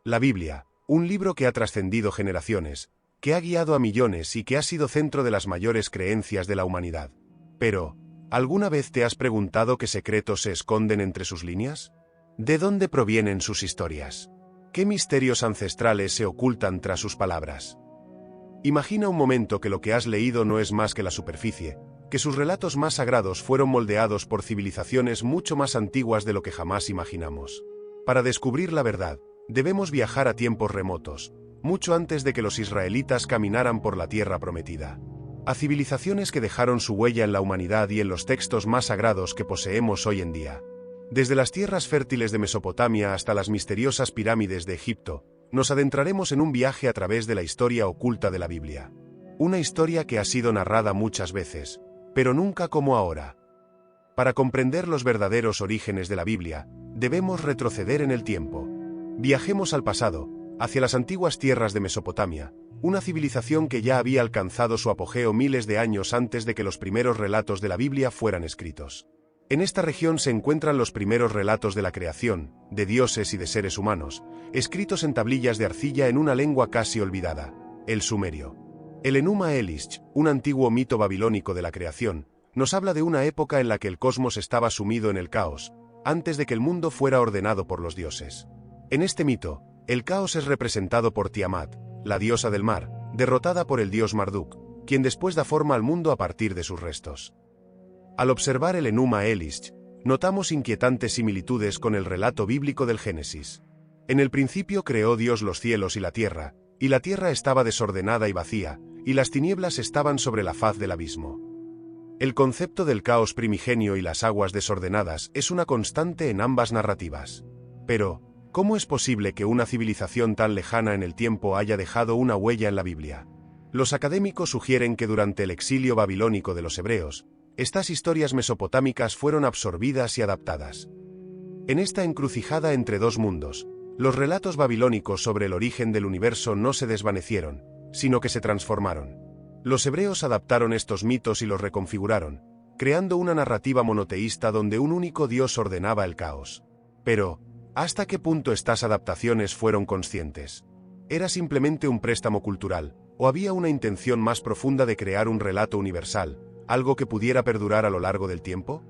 La Biblia, un libro que ha trascendido generaciones, que ha guiado a millones y que ha sido centro de las mayores creencias de la humanidad. Pero, ¿alguna vez te has preguntado qué secretos se esconden entre sus líneas? ¿De dónde provienen sus historias? ¿Qué misterios ancestrales se ocultan tras sus palabras? Imagina un momento que lo que has leído no es más que la superficie, que sus relatos más sagrados fueron moldeados por civilizaciones mucho más antiguas de lo que jamás imaginamos. Para descubrir la verdad, debemos viajar a tiempos remotos, mucho antes de que los israelitas caminaran por la tierra prometida. A civilizaciones que dejaron su huella en la humanidad y en los textos más sagrados que poseemos hoy en día. Desde las tierras fértiles de Mesopotamia hasta las misteriosas pirámides de Egipto, nos adentraremos en un viaje a través de la historia oculta de la Biblia. Una historia que ha sido narrada muchas veces, pero nunca como ahora. Para comprender los verdaderos orígenes de la Biblia, debemos retroceder en el tiempo. Viajemos al pasado, hacia las antiguas tierras de Mesopotamia, una civilización que ya había alcanzado su apogeo miles de años antes de que los primeros relatos de la Biblia fueran escritos. En esta región se encuentran los primeros relatos de la creación, de dioses y de seres humanos, escritos en tablillas de arcilla en una lengua casi olvidada, el sumerio. El Enuma Elish, un antiguo mito babilónico de la creación, nos habla de una época en la que el cosmos estaba sumido en el caos, antes de que el mundo fuera ordenado por los dioses. En este mito, el caos es representado por Tiamat, la diosa del mar, derrotada por el dios Marduk, quien después da forma al mundo a partir de sus restos. Al observar el Enuma Elish, notamos inquietantes similitudes con el relato bíblico del Génesis. En el principio creó Dios los cielos y la tierra estaba desordenada y vacía, y las tinieblas estaban sobre la faz del abismo. El concepto del caos primigenio y las aguas desordenadas es una constante en ambas narrativas. Pero, ¿cómo es posible que una civilización tan lejana en el tiempo haya dejado una huella en la Biblia? Los académicos sugieren que durante el exilio babilónico de los hebreos, estas historias mesopotámicas fueron absorbidas y adaptadas. En esta encrucijada entre dos mundos, los relatos babilónicos sobre el origen del universo no se desvanecieron, sino que se transformaron. Los hebreos adaptaron estos mitos y los reconfiguraron, creando una narrativa monoteísta donde un único Dios ordenaba el caos. Pero, ¿hasta qué punto estas adaptaciones fueron conscientes? ¿Era simplemente un préstamo cultural, o había una intención más profunda de crear un relato universal, algo que pudiera perdurar a lo largo del tiempo?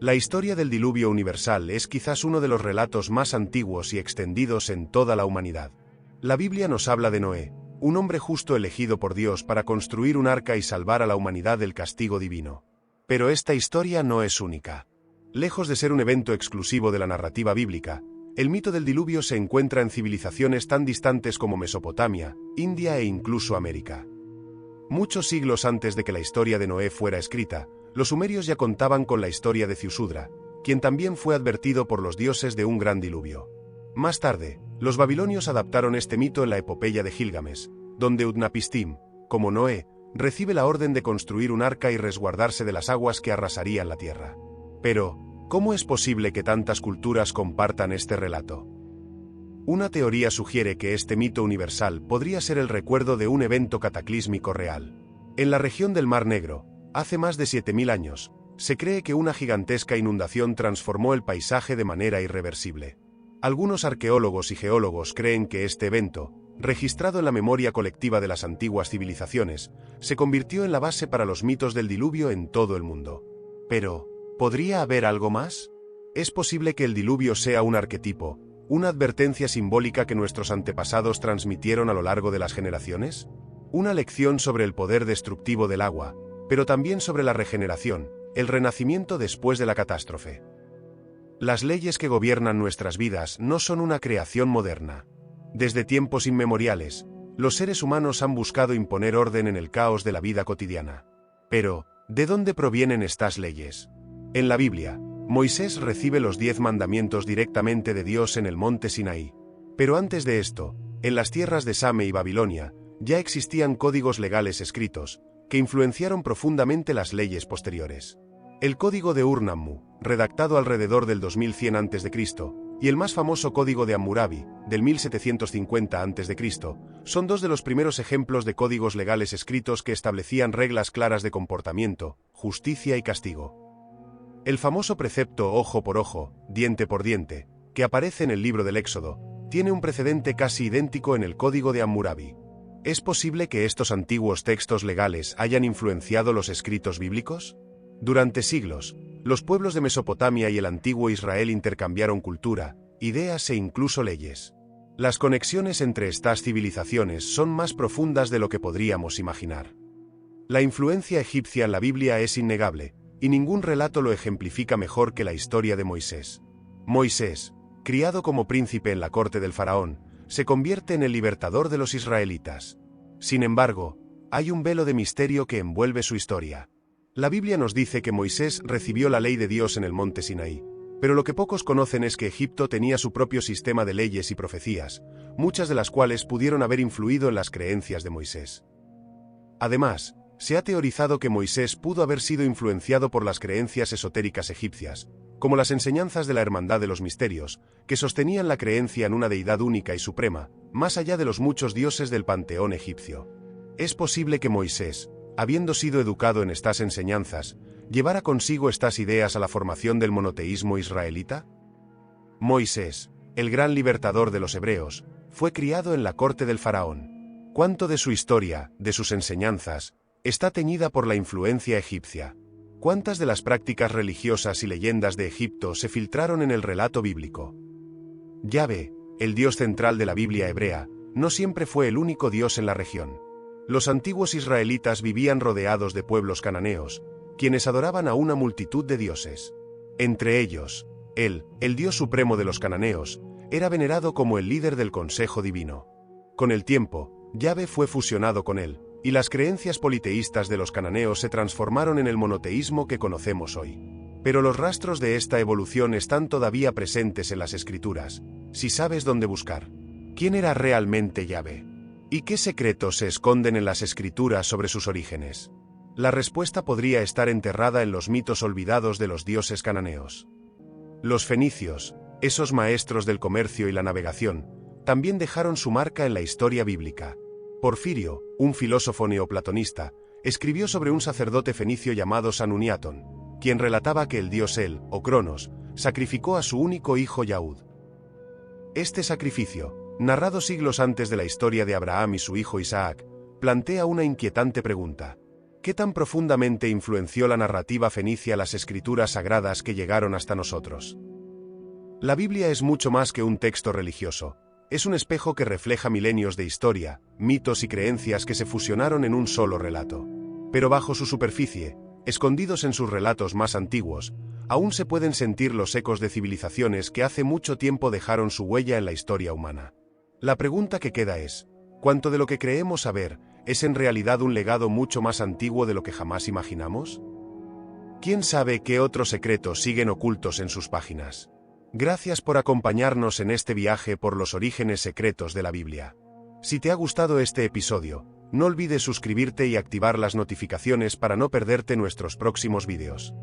La historia del diluvio universal es quizás uno de los relatos más antiguos y extendidos en toda la humanidad. La Biblia nos habla de Noé, un hombre justo elegido por Dios para construir un arca y salvar a la humanidad del castigo divino. Pero esta historia no es única. Lejos de ser un evento exclusivo de la narrativa bíblica, el mito del diluvio se encuentra en civilizaciones tan distantes como Mesopotamia, India e incluso América. Muchos siglos antes de que la historia de Noé fuera escrita, los sumerios ya contaban con la historia de Ziusudra, quien también fue advertido por los dioses de un gran diluvio. Más tarde, los babilonios adaptaron este mito en la epopeya de Gilgamesh, donde Utnapishtim, como Noé, recibe la orden de construir un arca y resguardarse de las aguas que arrasarían la tierra. Pero, ¿cómo es posible que tantas culturas compartan este relato? Una teoría sugiere que este mito universal podría ser el recuerdo de un evento cataclísmico real. En la región del Mar Negro, hace más de 7000 años, se cree que una gigantesca inundación transformó el paisaje de manera irreversible. Algunos arqueólogos y geólogos creen que este evento, registrado en la memoria colectiva de las antiguas civilizaciones, se convirtió en la base para los mitos del diluvio en todo el mundo. Pero, ¿podría haber algo más? ¿Es posible que el diluvio sea un arquetipo, una advertencia simbólica que nuestros antepasados transmitieron a lo largo de las generaciones? Una lección sobre el poder destructivo del agua, pero también sobre la regeneración, el renacimiento después de la catástrofe. Las leyes que gobiernan nuestras vidas no son una creación moderna. Desde tiempos inmemoriales, los seres humanos han buscado imponer orden en el caos de la vida cotidiana. Pero, ¿de dónde provienen estas leyes? En la Biblia, Moisés recibe los 10 mandamientos directamente de Dios en el monte Sinaí. Pero antes de esto, en las tierras de Same y Babilonia, ya existían códigos legales escritos, que influenciaron profundamente las leyes posteriores. El Código de Ur-Nammu, redactado alrededor del 2100 a.C., y el más famoso Código de Hammurabi, del 1750 a.C., son dos de los primeros ejemplos de códigos legales escritos que establecían reglas claras de comportamiento, justicia y castigo. El famoso precepto ojo por ojo, diente por diente, que aparece en el libro del Éxodo, tiene un precedente casi idéntico en el Código de Hammurabi. ¿Es posible que estos antiguos textos legales hayan influenciado los escritos bíblicos? Durante siglos, los pueblos de Mesopotamia y el antiguo Israel intercambiaron cultura, ideas e incluso leyes. Las conexiones entre estas civilizaciones son más profundas de lo que podríamos imaginar. La influencia egipcia en la Biblia es innegable, y ningún relato lo ejemplifica mejor que la historia de Moisés. Moisés, criado como príncipe en la corte del faraón, se convierte en el libertador de los israelitas. Sin embargo, hay un velo de misterio que envuelve su historia. La Biblia nos dice que Moisés recibió la ley de Dios en el monte Sinaí, pero lo que pocos conocen es que Egipto tenía su propio sistema de leyes y profecías, muchas de las cuales pudieron haber influido en las creencias de Moisés. Además, se ha teorizado que Moisés pudo haber sido influenciado por las creencias esotéricas egipcias, como las enseñanzas de la Hermandad de los Misterios, que sostenían la creencia en una deidad única y suprema, más allá de los muchos dioses del panteón egipcio. Es posible que Moisés, habiendo sido educado en estas enseñanzas, llevara consigo estas ideas a la formación del monoteísmo israelita. Moisés, el gran libertador de los hebreos, fue criado en la corte del faraón. ¿Cuánto de su historia, de sus enseñanzas, está teñida por la influencia egipcia? ¿Cuántas de las prácticas religiosas y leyendas de Egipto se filtraron en el relato bíblico? Yahvé, el dios central de la Biblia hebrea, no siempre fue el único dios en la región. Los antiguos israelitas vivían rodeados de pueblos cananeos, quienes adoraban a una multitud de dioses. Entre ellos, el dios supremo de los cananeos, era venerado como el líder del consejo divino. Con el tiempo, Yahvé fue fusionado con él, y las creencias politeístas de los cananeos se transformaron en el monoteísmo que conocemos hoy. Pero los rastros de esta evolución están todavía presentes en las Escrituras, si sabes dónde buscar. ¿Quién era realmente Yahvé? ¿Y qué secretos se esconden en las Escrituras sobre sus orígenes? La respuesta podría estar enterrada en los mitos olvidados de los dioses cananeos. Los fenicios, esos maestros del comercio y la navegación, también dejaron su marca en la historia bíblica. Porfirio, un filósofo neoplatonista, escribió sobre un sacerdote fenicio llamado Sanuniatón, quien relataba que el dios El, o Cronos, sacrificó a su único hijo Yahud. Este sacrificio, narrado siglos antes de la historia de Abraham y su hijo Isaac, plantea una inquietante pregunta. ¿Qué tan profundamente influenció la narrativa fenicia las escrituras sagradas que llegaron hasta nosotros? La Biblia es mucho más que un texto religioso. Es un espejo que refleja milenios de historia, mitos y creencias que se fusionaron en un solo relato. Pero bajo su superficie, escondidos en sus relatos más antiguos, aún se pueden sentir los ecos de civilizaciones que hace mucho tiempo dejaron su huella en la historia humana. La pregunta que queda es, ¿cuánto de lo que creemos saber es en realidad un legado mucho más antiguo de lo que jamás imaginamos? ¿Quién sabe qué otros secretos siguen ocultos en sus páginas? Gracias por acompañarnos en este viaje por los orígenes secretos de la Biblia. Si te ha gustado este episodio, no olvides suscribirte y activar las notificaciones para no perderte nuestros próximos vídeos.